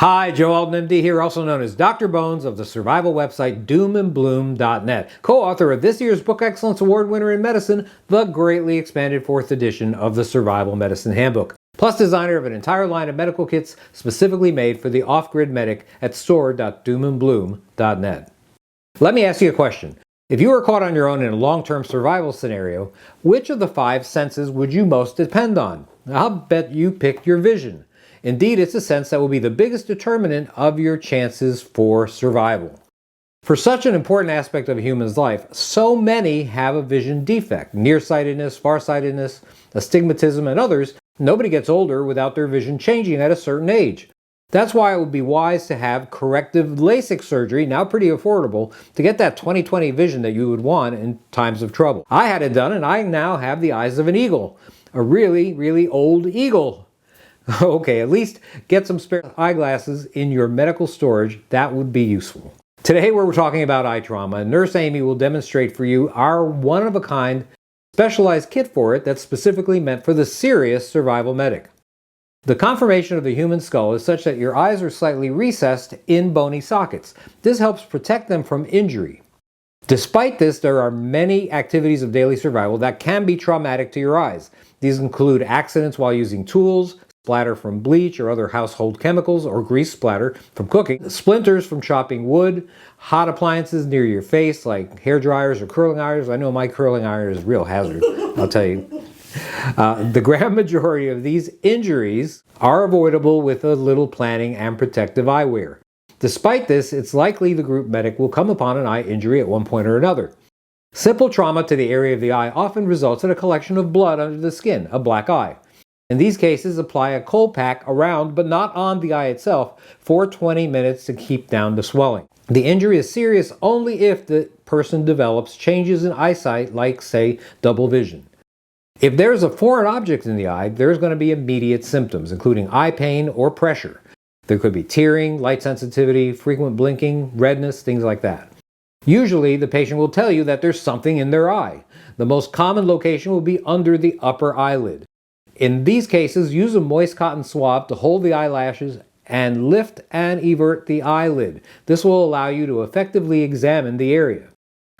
Hi, Joe Alton, MD here, also known as Dr. Bones of the survival website doomandbloom.net, co-author of this year's Book Excellence Award winner in medicine, the greatly expanded 4th edition of the Survival Medicine Handbook, plus designer of an entire line of medical kits specifically made for the off-grid medic at store.doomandbloom.net. Let me ask you a question. If you were caught on your own in a long-term survival scenario, which of the 5 senses would you most depend on? I'll bet you picked your vision. Indeed, it's a sense that will be the biggest determinant of your chances for survival. For such an important aspect of a human's life, so many have a vision defect. Nearsightedness, farsightedness, astigmatism, and others. Nobody gets older without their vision changing at a certain age. That's why it would be wise to have corrective LASIK surgery, now pretty affordable, to get that 20/20 vision that you would want in times of trouble. I had it done and I now have the eyes of an eagle. A really, really old eagle. Okay, at least get some spare eyeglasses in your medical storage. That would be useful. Today we're talking about eye trauma, and Nurse Amy will demonstrate for you our one-of-a-kind specialized kit for it that's specifically meant for the serious survival medic. The conformation of the human skull is such that your eyes are slightly recessed in bony sockets. This helps protect them from injury. Despite this, there are many activities of daily survival that can be traumatic to your eyes. These include accidents while using tools, splatter from bleach or other household chemicals, or grease splatter from cooking, splinters from chopping wood, hot appliances near your face like hair dryers or curling irons. I know my curling iron is a real hazard, I'll tell you. The grand majority of these injuries are avoidable with a little planning and protective eyewear. Despite this, it's likely the group medic will come upon an eye injury at one point or another. Simple trauma to the area of the eye often results in a collection of blood under the skin, a black eye. In these cases, apply a cold pack around, but not on the eye itself, for 20 minutes to keep down the swelling. The injury is serious only if the person develops changes in eyesight, like, say, double vision. If there's a foreign object in the eye, there's going to be immediate symptoms, including eye pain or pressure. There could be tearing, light sensitivity, frequent blinking, redness, things like that. Usually, the patient will tell you that there's something in their eye. The most common location will be under the upper eyelid. In these cases, use a moist cotton swab to hold the eyelashes and lift and evert the eyelid. This will allow you to effectively examine the area.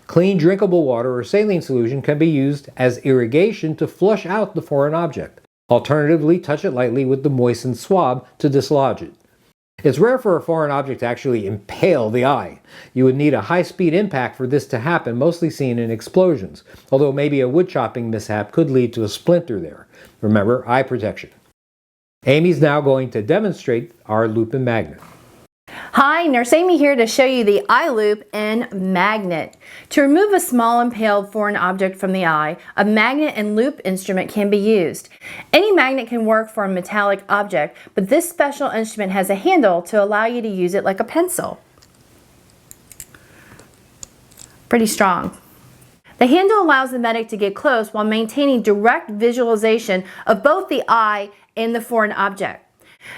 Clean drinkable water or saline solution can be used as irrigation to flush out the foreign object. Alternatively, touch it lightly with the moistened swab to dislodge it. It's rare for a foreign object to actually impale the eye. You would need a high-speed impact for this to happen, mostly seen in explosions, although maybe a wood chopping mishap could lead to a splinter there. Remember, eye protection. Amy's now going to demonstrate our Lupine Magnet. Hi, Nurse Amy here to show you the Lupine Magnet. To remove a small impaled foreign object from the eye, a magnet and loop instrument can be used. Any magnet can work for a metallic object, but this special instrument has a handle to allow you to use it like a pencil. Pretty strong. The handle allows the medic to get close while maintaining direct visualization of both the eye and the foreign object.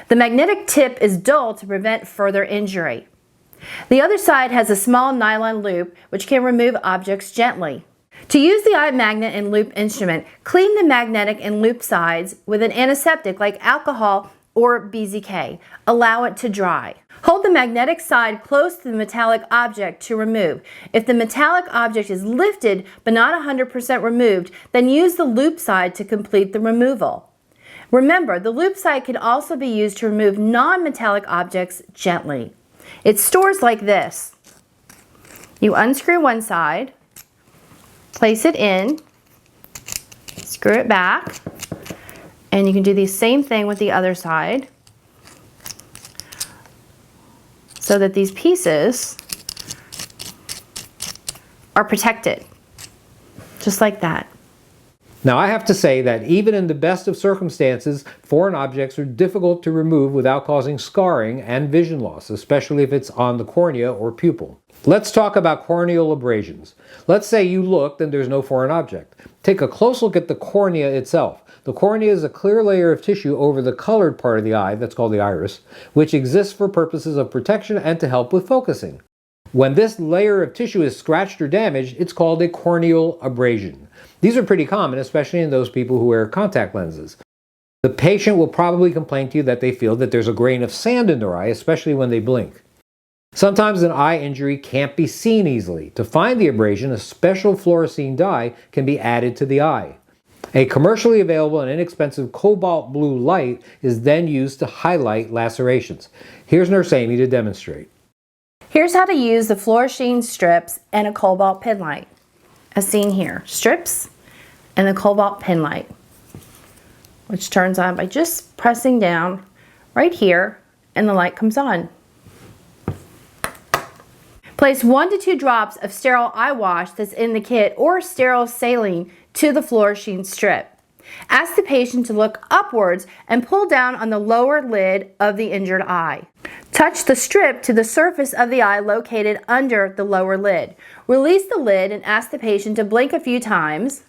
The magnetic tip is dull to prevent further injury. The other side has a small nylon loop which can remove objects gently. To use the eye magnet and loop instrument, clean the magnetic and loop sides with an antiseptic like alcohol or BZK. Allow it to dry. Hold the magnetic side close to the metallic object to remove. If the metallic object is lifted but not 100% removed, then use the loop side to complete the removal. Remember, the loop side can also be used to remove non-metallic objects gently. It stores like this. You unscrew one side, place it in, screw it back, and you can do the same thing with the other side so that these pieces are protected, just like that. Now, I have to say that even in the best of circumstances, foreign objects are difficult to remove without causing scarring and vision loss, especially if it's on the cornea or pupil. Let's talk about corneal abrasions. Let's say you looked and there's no foreign object. Take a close look at the cornea itself. The cornea is a clear layer of tissue over the colored part of the eye, that's called the iris, which exists for purposes of protection and to help with focusing. When this layer of tissue is scratched or damaged, it's called a corneal abrasion. These are pretty common, especially in those people who wear contact lenses. The patient will probably complain to you that they feel that there's a grain of sand in their eye, especially when they blink. Sometimes an eye injury can't be seen easily. To find the abrasion, a special fluorescein dye can be added to the eye. A commercially available and inexpensive cobalt blue light is then used to highlight lacerations. Here's Nurse Amy to demonstrate. Here's how to use the fluorescein strips and a cobalt pin light, as seen here. Strips and the cobalt pin light, which turns on by just pressing down right here, and the light comes on. Place 1 to 2 drops of sterile eye wash that's in the kit or sterile saline to the fluorescein strip. Ask the patient to look upwards and pull down on the lower lid of the injured eye. Touch the strip to the surface of the eye located under the lower lid. Release the lid and ask the patient to blink a few times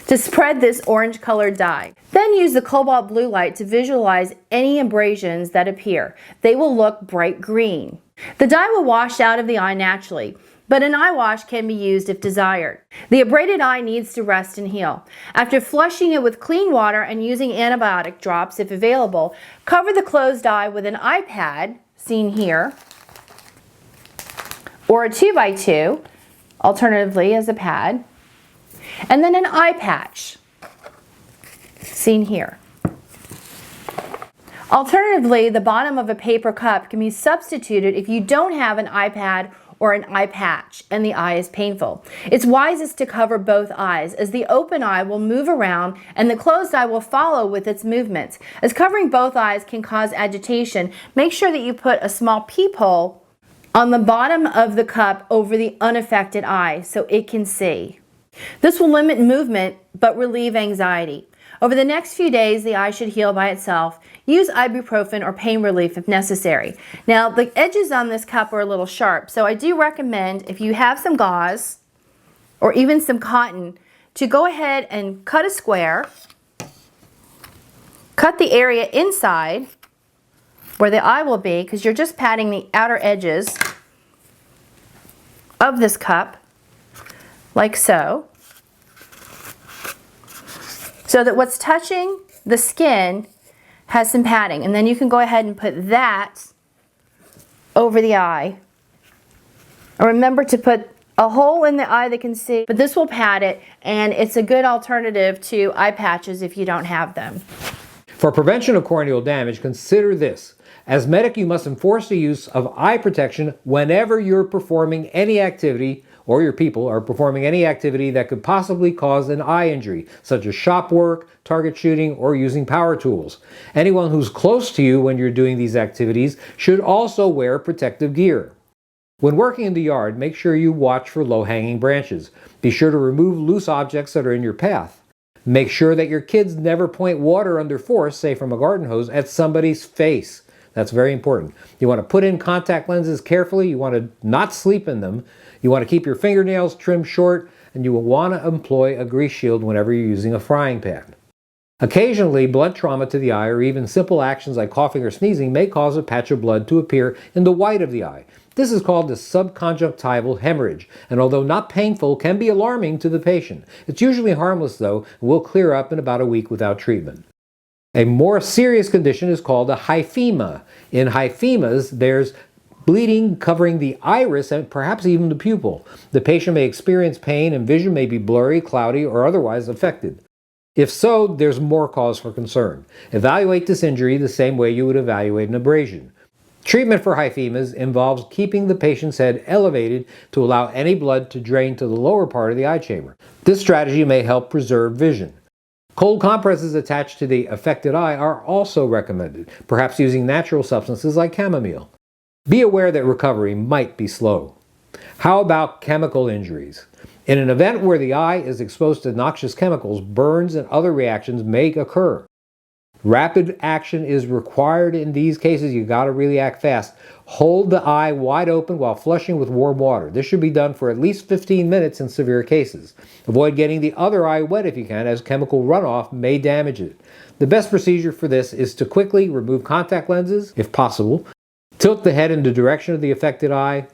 to spread this orange colored dye. Then use the cobalt blue light to visualize any abrasions that appear. They will look bright green. The dye will wash out of the eye naturally, but an eye wash can be used if desired. The abraded eye needs to rest and heal. After flushing it with clean water and using antibiotic drops if available, cover the closed eye with an eye pad, seen here, or a 2x2, alternatively as a pad, and then an eye patch, seen here. Alternatively, the bottom of a paper cup can be substituted if you don't have an iPad or an eye patch and the eye is painful. It's wisest to cover both eyes, as the open eye will move around and the closed eye will follow with its movements. As covering both eyes can cause agitation, make sure that you put a small peephole on the bottom of the cup over the unaffected eye so it can see. This will limit movement but relieve anxiety. Over the next few days, the eye should heal by itself. Use ibuprofen or pain relief if necessary. Now, the edges on this cup are a little sharp, so I do recommend, if you have some gauze or even some cotton, to go ahead and cut a square, cut the area inside where the eye will be, because you're just patting the outer edges of this cup, like so. So that what's touching the skin has some padding. And then you can go ahead and put that over the eye. And remember to put a hole in the eye that can see, but this will pad it, and it's a good alternative to eye patches if you don't have them. For prevention of corneal damage, consider this. As medic, you must enforce the use of eye protection whenever you're performing any activity, or your people are performing any activity that could possibly cause an eye injury, such as shop work, target shooting, or using power tools. Anyone who's close to you when you're doing these activities should also wear protective gear. When working in the yard, make sure you watch for low-hanging branches. Be sure to remove loose objects that are in your path. Make sure that your kids never point water under force, say from a garden hose, at somebody's face. That's very important. You want to put in contact lenses carefully. You want to not sleep in them. You want to keep your fingernails trimmed short, and you will want to employ a grease shield whenever you're using a frying pan. Occasionally, blood trauma to the eye or even simple actions like coughing or sneezing may cause a patch of blood to appear in the white of the eye. This is called the subconjunctival hemorrhage, and although not painful, can be alarming to the patient. It's usually harmless though, and will clear up in about a week without treatment. A more serious condition is called a hyphema. In hyphemas, there's bleeding covering the iris and perhaps even the pupil. The patient may experience pain and vision may be blurry, cloudy, or otherwise affected. If so, there's more cause for concern. Evaluate this injury the same way you would evaluate an abrasion. Treatment for hyphemas involves keeping the patient's head elevated to allow any blood to drain to the lower part of the eye chamber. This strategy may help preserve vision. Cold compresses attached to the affected eye are also recommended, perhaps using natural substances like chamomile. Be aware that recovery might be slow. How about chemical injuries? In an event where the eye is exposed to noxious chemicals, burns and other reactions may occur. Rapid action is required in these cases. You got to really act fast. Hold the eye wide open while flushing with warm water. This should be done for at least 15 minutes in severe cases. Avoid getting the other eye wet if you can, as chemical runoff may damage it. The best procedure for this is to quickly remove contact lenses, if possible. Tilt the head in the direction of the affected eye.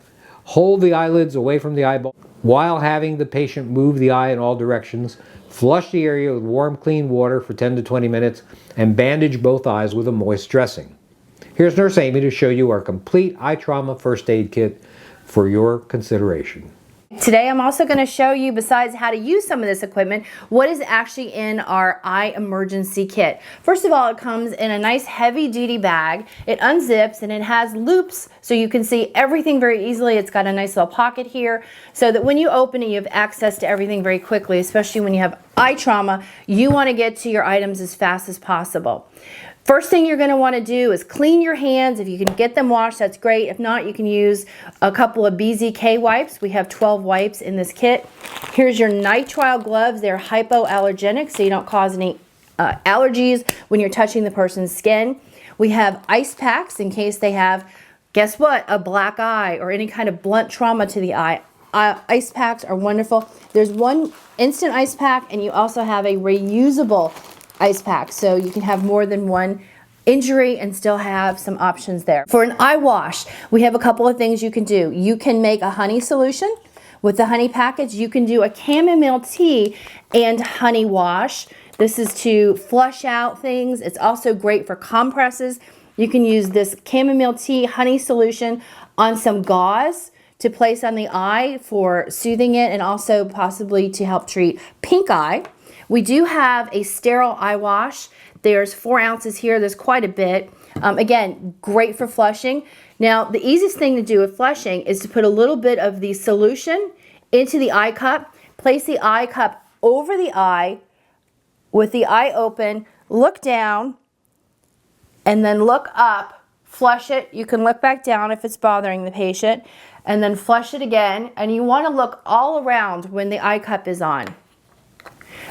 Hold the eyelids away from the eyeball while having the patient move the eye in all directions. Flush the area with warm, clean water for 10 to 20 minutes and bandage both eyes with a moist dressing. Here's Nurse Amy to show you our complete eye trauma first aid kit for your consideration. Today I'm also going to show you, besides how to use some of this equipment, what is actually in our eye emergency kit. First of all, it comes in a nice heavy duty bag. It unzips and it has loops so you can see everything very easily. It's got a nice little pocket here so that when you open it, you have access to everything very quickly, especially when you have eye trauma. You want to get to your items as fast as possible. First thing you're going to want to do is clean your hands. If you can get them washed, that's great. If not, you can use a couple of BZK wipes. We have 12 wipes in this kit. Here's your nitrile gloves. They're hypoallergenic, so you don't cause any allergies when you're touching the person's skin. We have ice packs in case they have, guess what, a black eye or any kind of blunt trauma to the eye. Ice packs are wonderful. There's one instant ice pack, and you also have a reusable ice pack, so you can have more than one injury and still have some options there. For an eye wash, we have a couple of things you can do. You can make a honey solution with the honey package. You can do a chamomile tea and honey wash. This is to flush out things. It's also great for compresses. You can use this chamomile tea honey solution on some gauze to place on the eye for soothing it and also possibly to help treat pink eye. We do have a sterile eye wash. There's 4 ounces here. There's quite a bit. Again, great for flushing. Now, the easiest thing to do with flushing is to put a little bit of the solution into the eye cup, place the eye cup over the eye with the eye open, look down, and then look up, flush it. You can look back down if it's bothering the patient, and then flush it again. And you want to look all around when the eye cup is on.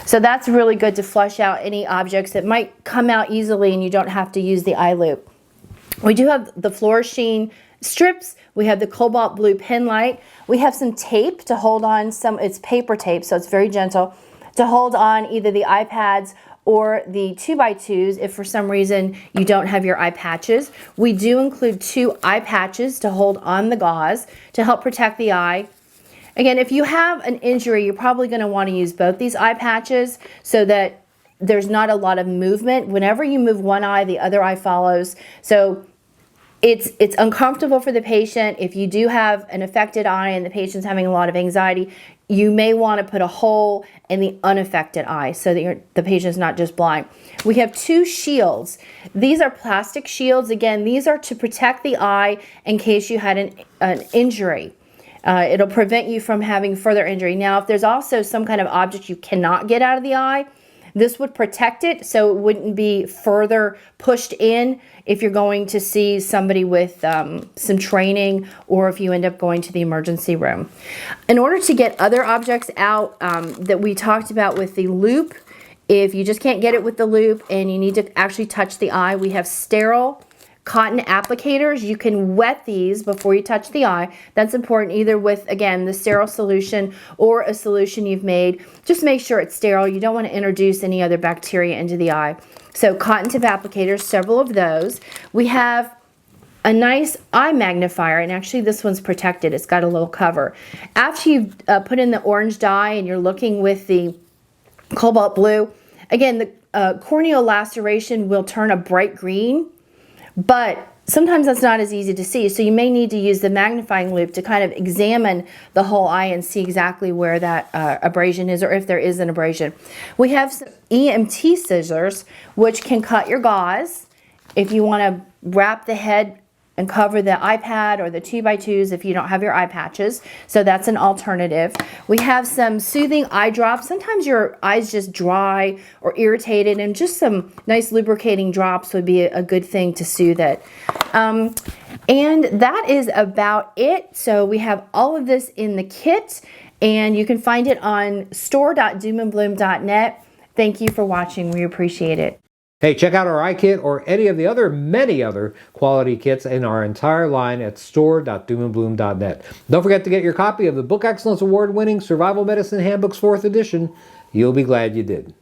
So that's really good to flush out any objects that might come out easily and you don't have to use the eye loop. We do have the fluorescein strips. We have the cobalt blue pen light. We have some tape to hold on it's paper tape, so it's very gentle, to hold on either the iPads or the 2x2s if for some reason you don't have your eye patches. We do include 2 eye patches to hold on the gauze to help protect the eye. Again, if you have an injury, you're probably going to want to use both these eye patches so that there's not a lot of movement. Whenever you move one eye, the other eye follows. So it's uncomfortable for the patient. If you do have an affected eye and the patient's having a lot of anxiety, you may want to put a hole in the unaffected eye so that the patient's not just blind. We have 2 shields. These are plastic shields. Again, these are to protect the eye in case you had an injury. It'll prevent you from having further injury. Now, if there's also some kind of object you cannot get out of the eye, this would protect it so it wouldn't be further pushed in if you're going to see somebody with some training or if you end up going to the emergency room. In order to get other objects out that we talked about with the loop, if you just can't get it with the loop and you need to actually touch the eye, we have sterile cotton applicators. You can wet these before you touch the eye. That's important either with, again, the sterile solution or a solution you've made. Just make sure it's sterile. You don't want to introduce any other bacteria into the eye. So cotton tip applicators, several of those. We have a nice eye magnifier, and actually this one's protected. It's got a little cover. After you've put in the orange dye and you're looking with the cobalt blue, again, the corneal laceration will turn a bright green, but sometimes that's not as easy to see, so you may need to use the magnifying loupe to kind of examine the whole eye and see exactly where that abrasion is or if there is an abrasion. We have some EMT scissors which can cut your gauze if you want to wrap the head and cover the iPad or the 2x2s if you don't have your eye patches. So that's an alternative. We have some soothing eye drops. Sometimes your eyes just dry or irritated, and just some nice lubricating drops would be a good thing to soothe it. And that is about it. So we have all of this in the kit, and you can find it on store.doomandbloom.net. Thank you for watching. We appreciate it. Hey, check out our eye kit or any of the many other quality kits in our entire line at store.doomandbloom.net. Don't forget to get your copy of the Book Excellence Award-winning Survival Medicine Handbook's 4th edition. You'll be glad you did.